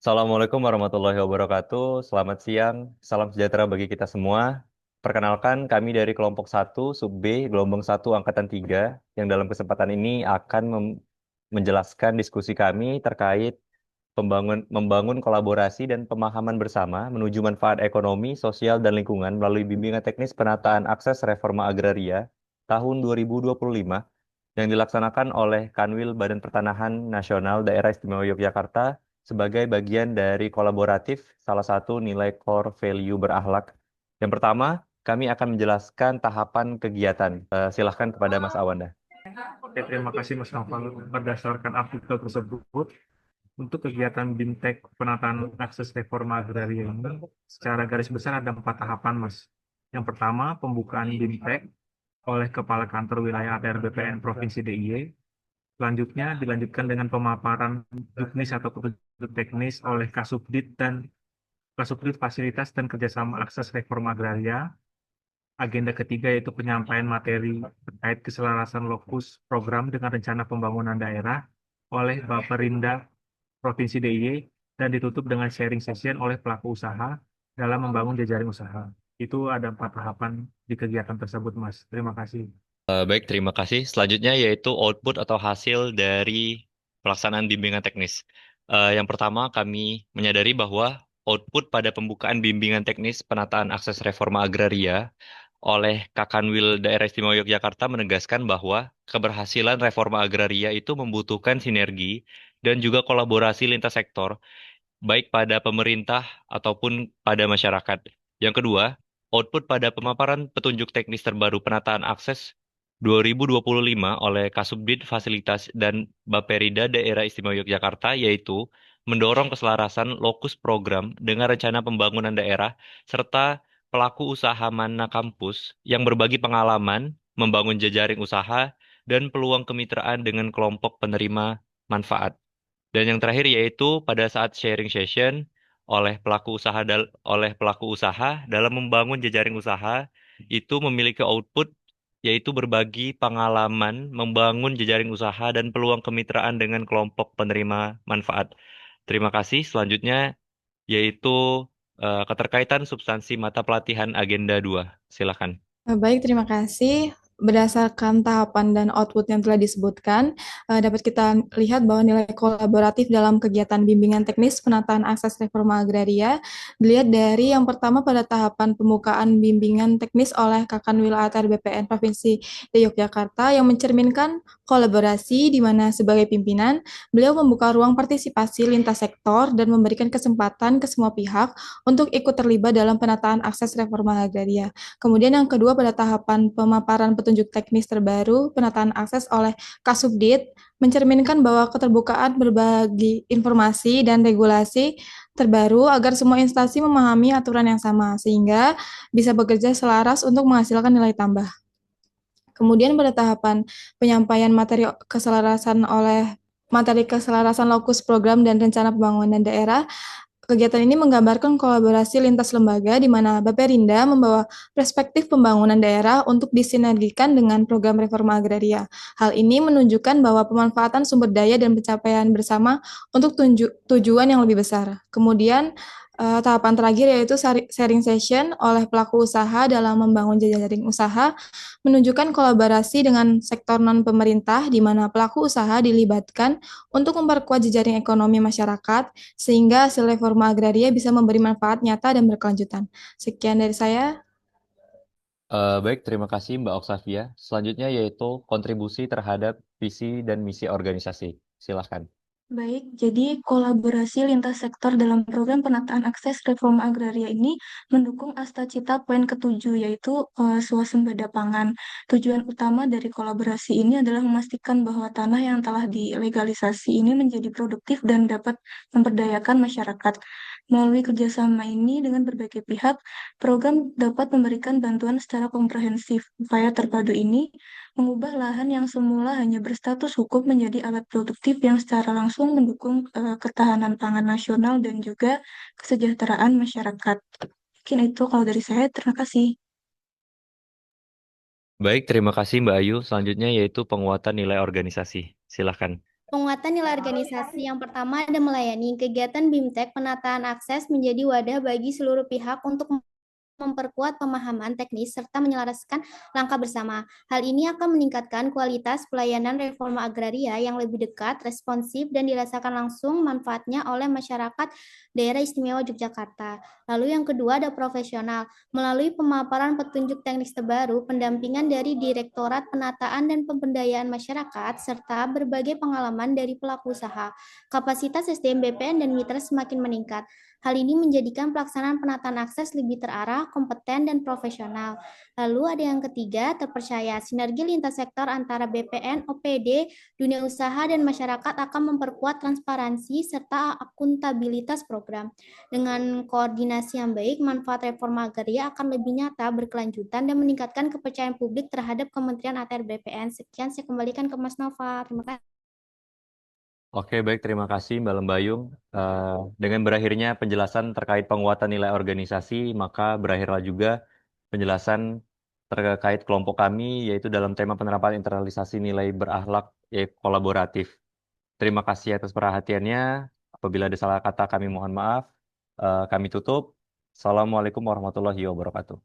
Assalamualaikum warahmatullahi wabarakatuh. Selamat siang, salam sejahtera bagi kita semua. Perkenalkan, kami dari kelompok satu sub B, gelombang satu Angkatan 3 yang dalam kesempatan ini akan menjelaskan diskusi kami terkait membangun kolaborasi dan pemahaman bersama menuju manfaat ekonomi, sosial, dan lingkungan melalui bimbingan teknis penataan akses reforma agraria tahun 2025 yang dilaksanakan oleh Kanwil Badan Pertanahan Nasional Daerah Istimewa Yogyakarta sebagai bagian dari kolaboratif salah satu nilai core value berakhlak. Yang pertama, kami akan menjelaskan tahapan kegiatan. Silahkan kepada Mas Awanda. Oke, terima kasih Mas Novel. Berdasarkan artikel tersebut, untuk kegiatan BIMTEK penataan akses reforma agraria ini, secara garis besar ada 4 tahapan, Mas. Yang pertama, pembukaan BIMTEK oleh Kepala Kantor Wilayah ATR BPN Provinsi DIY. Selanjutnya, dilanjutkan dengan pemaparan juknis atau petunjuk teknis oleh Kasubdit Fasilitas dan Kerjasama Akses Reforma Agraria. Agenda ketiga yaitu penyampaian materi terkait keselarasan lokus program dengan rencana pembangunan daerah oleh Baperinda Provinsi DIY dan ditutup dengan sharing session oleh pelaku usaha dalam membangun jejaring usaha. Itu ada 4 tahapan di kegiatan tersebut, Mas. Terima kasih. Baik, terima kasih. Selanjutnya yaitu output atau hasil dari pelaksanaan bimbingan teknis. Yang pertama, kami menyadari bahwa output pada pembukaan bimbingan teknis penataan akses reforma agraria oleh Kakanwil Daerah Istimewa Yogyakarta menegaskan bahwa keberhasilan reforma agraria itu membutuhkan sinergi dan juga kolaborasi lintas sektor, baik pada pemerintah ataupun pada masyarakat. Yang kedua, output pada pemaparan petunjuk teknis terbaru penataan akses 2025 oleh Kasubdit Fasilitas dan Bapperida Daerah Istimewa Yogyakarta yaitu mendorong keselarasan lokus program dengan rencana pembangunan daerah serta pelaku usaha mana kampus yang berbagi pengalaman, membangun jejaring usaha, dan peluang kemitraan dengan kelompok penerima manfaat. Dan yang terakhir yaitu pada saat sharing session oleh pelaku usaha dalam membangun jejaring usaha itu memiliki output yaitu berbagi pengalaman membangun jejaring usaha dan peluang kemitraan dengan kelompok penerima manfaat. Terima kasih. Selanjutnya yaitu keterkaitan substansi mata pelatihan Agenda 2. Silakan. Baik, terima kasih. Berdasarkan tahapan dan output yang telah disebutkan, dapat kita lihat bahwa nilai kolaboratif dalam kegiatan bimbingan teknis penataan akses reforma agraria dilihat dari yang pertama pada tahapan pembukaan bimbingan teknis oleh Kakanwil ATR BPN Provinsi Yogyakarta yang mencerminkan kolaborasi di mana sebagai pimpinan, beliau membuka ruang partisipasi lintas sektor dan memberikan kesempatan ke semua pihak untuk ikut terlibat dalam penataan akses reforma agraria. Kemudian yang kedua pada tahapan pemaparan petunjuk teknis terbaru penataan akses oleh Kasubdit mencerminkan bahwa keterbukaan berbagi informasi dan regulasi terbaru agar semua instansi memahami aturan yang sama sehingga bisa bekerja selaras untuk menghasilkan nilai tambah. Kemudian pada tahapan penyampaian materi keselarasan lokus program dan rencana pembangunan daerah. Kegiatan ini menggambarkan kolaborasi lintas lembaga di mana Baperinda membawa perspektif pembangunan daerah untuk disinergikan dengan program reforma agraria. Hal ini menunjukkan bahwa pemanfaatan sumber daya dan pencapaian bersama untuk tujuan yang lebih besar. Kemudian tahapan terakhir yaitu sharing session oleh pelaku usaha dalam membangun jejaring usaha menunjukkan kolaborasi dengan sektor non-pemerintah di mana pelaku usaha dilibatkan untuk memperkuat jejaring ekonomi masyarakat sehingga hasil reforma agraria bisa memberi manfaat nyata dan berkelanjutan. Sekian dari saya. Baik, terima kasih Mbak Oksavia. Selanjutnya yaitu kontribusi terhadap visi dan misi organisasi. Silakan. Baik, jadi kolaborasi lintas sektor dalam program penataan akses reforma agraria ini mendukung Asta Cita poin ketujuh, yaitu swasembada pangan. Tujuan utama dari kolaborasi ini adalah memastikan bahwa tanah yang telah dilegalisasi ini menjadi produktif dan dapat memperdayakan masyarakat. Melalui kerjasama ini dengan berbagai pihak, program dapat memberikan bantuan secara komprehensif. Upaya terpadu ini mengubah lahan yang semula hanya berstatus hukum menjadi alat produktif yang secara langsung mendukung ketahanan pangan nasional dan juga kesejahteraan masyarakat. Mungkin itu kalau dari saya. Terima kasih. Baik, terima kasih Mbak Ayu. Selanjutnya yaitu penguatan nilai organisasi. Silakan. Penguatan nilai organisasi yang pertama ada melayani. Kegiatan BIMTEK penataan akses menjadi wadah bagi seluruh pihak untuk memperkuat pemahaman teknis serta menyelaraskan langkah bersama. Hal ini akan meningkatkan kualitas pelayanan reforma agraria yang lebih dekat, responsif, dan dirasakan langsung manfaatnya oleh masyarakat daerah istimewa Yogyakarta. Lalu yang kedua ada profesional. Melalui pemaparan petunjuk teknis terbaru, pendampingan dari Direktorat Penataan dan Pemberdayaan Masyarakat, serta berbagai pengalaman dari pelaku usaha, kapasitas SDM BPN dan mitra semakin meningkat. Hal ini menjadikan pelaksanaan penataan akses lebih terarah, kompeten, dan profesional. Lalu ada yang ketiga, terpercaya. Sinergi lintas sektor antara BPN, OPD, dunia usaha, dan masyarakat akan memperkuat transparansi serta akuntabilitas program. Dengan koordinasi yang baik, manfaat reforma agraria akan lebih nyata, berkelanjutan, dan meningkatkan kepercayaan publik terhadap Kementerian ATR BPN. Sekian saya kembalikan ke Mas Nova. Terima kasih. Oke, baik. Terima kasih Mbak Lembayung. Dengan berakhirnya penjelasan terkait penguatan nilai organisasi, maka berakhirlah juga penjelasan terkait kelompok kami, yaitu dalam tema penerapan internalisasi nilai berakhlak yaitu kolaboratif. Terima kasih atas perhatiannya. Apabila ada salah kata, kami mohon maaf. Kami tutup. Assalamualaikum warahmatullahi wabarakatuh.